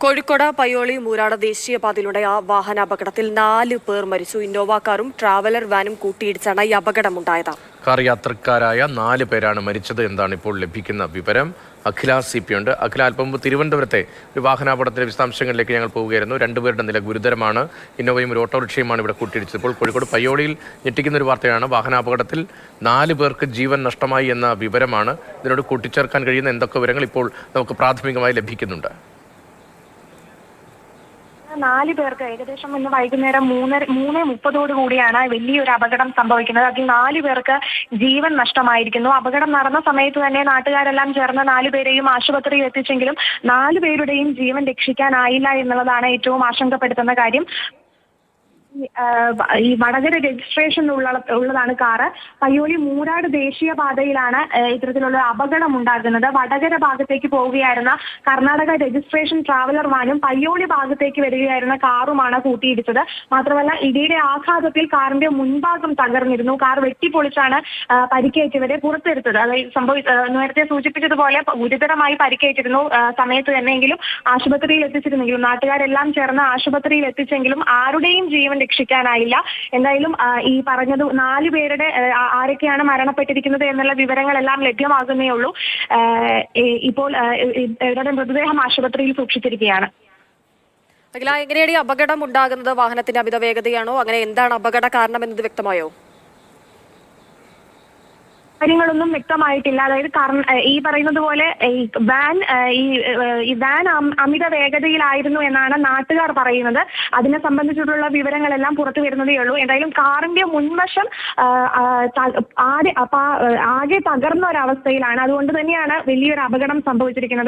കോഴിക്കോട് പയ്യോളി മൂരാട് ദേശീയപാതയിലുണ്ടായ വാഹനാപകടത്തിൽ 4 പേർ മരിച്ചു. ഇന്നോവ കാറും ട്രാവലർ വാനും കൂട്ടിയിടിച്ചാണ് ഈ അപകടമുണ്ടായത്. കാർ യാത്രക്കാരായ 4 പേരാണ് മരിച്ചത് എന്നാണ് ഇപ്പോൾ ലഭിക്കുന്ന വിവരം. അഖില CP ഉണ്ട്. അഖില, അല്പം മുമ്പ് തിരുവനന്തപുരത്തെ ഒരു വാഹനാപകടത്തിലെ വിശദാംശങ്ങളിലേക്ക് ഞങ്ങൾ പോവുകയായിരുന്നു. 2 പേരുടെ നില ഗുരുതരമാണ്. ഇന്നോവയും ഒരു ഓട്ടോറിക്ഷയുമാണ് ഇവിടെ കൂട്ടിയിടിച്ചത്. ഇപ്പോൾ കോഴിക്കോട് പയ്യോളിയിൽ ഞെട്ടിക്കുന്ന ഒരു വാർത്തയാണ്. വാഹനാപകടത്തിൽ 4 പേർക്ക് ജീവൻ നഷ്ടമായി എന്ന വിവരമാണ്. ഇതിനോട് കൂട്ടിച്ചേർക്കാൻ കഴിയുന്ന എന്തൊക്കെ വിവരങ്ങൾ ഇപ്പോൾ നമുക്ക് പ്രാഥമികമായി ലഭിക്കുന്നുണ്ട്? 4 പേർക്ക് ഏകദേശം ഇന്ന് വൈകുന്നേരം 3:30 കൂടിയാണ് വലിയൊരു അപകടം സംഭവിക്കുന്നത്. അതിൽ 4 പേർക്ക് ജീവൻ നഷ്ടമായിരിക്കുന്നു. അപകടം നടന്ന സമയത്ത് തന്നെ നാട്ടുകാരെല്ലാം ചേർന്ന് 4 പേരെയും ആശുപത്രിയിൽ എത്തിച്ചെങ്കിലും 4 പേരുടെയും ജീവൻ രക്ഷിക്കാനായില്ല എന്നുള്ളതാണ് ഏറ്റവും ആശങ്കപ്പെടുത്തുന്ന കാര്യം. ഈ വടകര രജിസ്ട്രേഷൻ ഉള്ളതാണ് കാറ്. പയ്യോളി മൂരാട് ദേശീയപാതയിലാണ് ഇത്തരത്തിലുള്ള അപകടം ഉണ്ടാകുന്നത്. വടകര ഭാഗത്തേക്ക് പോവുകയായിരുന്ന കർണാടക രജിസ്ട്രേഷൻ ട്രാവലർ വാനും പയ്യോളി ഭാഗത്തേക്ക് വരികയായിരുന്ന കാറുമാണ് കൂട്ടിയിടിച്ചത്. മാത്രമല്ല, ഇടിയുടെ ആഘാതത്തിൽ കാറിന്റെ മുൻഭാഗം തകർന്നിരുന്നു. കാർ വെട്ടിപ്പൊളിച്ചാണ് പരിക്കേറ്റവരെ പുറത്തെടുത്തത്. അതായത് നേരത്തെ സൂചിപ്പിച്ചതുപോലെ ഗുരുതരമായി പരിക്കേറ്റിരുന്നു സമയത്ത് തന്നെയെങ്കിലും ആശുപത്രിയിൽ എത്തിച്ചിരുന്നെങ്കിലും നാട്ടുകാരെല്ലാം ചേർന്ന് ആശുപത്രിയിൽ എത്തിച്ചെങ്കിലും ആരുടെയും ജീവൻ രക്ഷിക്കാനായില്ല. എന്തായാലും ഈ പറഞ്ഞത് 4 പേരുടെ ആരൊക്കെയാണ് മരണപ്പെട്ടിരിക്കുന്നത് എന്നുള്ള വിവരങ്ങളെല്ലാം ലഭ്യമാകുന്നേ ഉള്ളൂ. ഇപ്പോൾ ഇവരുടെ മൃതദേഹം ആശുപത്രിയിൽ സൂക്ഷിച്ചിരിക്കുകയാണ്. എങ്ങനെയാണ് ഈ അപകടം ഉണ്ടാകുന്നത്? വാഹനത്തിന്റെ അമിത വേഗതയാണോ? അങ്ങനെ എന്താണ് അപകട കാരണം എന്നത് വ്യക്തമായോ? കാര്യങ്ങളൊന്നും വ്യക്തമായിട്ടില്ല. അതായത് ഈ പറയുന്നത് പോലെ ഈ വാൻ അമിത വേഗതയിലായിരുന്നു എന്നാണ് നാട്ടുകാർ പറയുന്നത്. അതിനെ സംബന്ധിച്ചിട്ടുള്ള വിവരങ്ങളെല്ലാം പുറത്തു വരുന്നതേ ഉള്ളൂ. എന്തായാലും കാറിന്റെ മുൻവശം ആകെ തകർന്ന ഒരവസ്ഥയിലാണ്. അതുകൊണ്ട് തന്നെയാണ് വലിയൊരു അപകടം സംഭവിച്ചിരിക്കുന്നത്.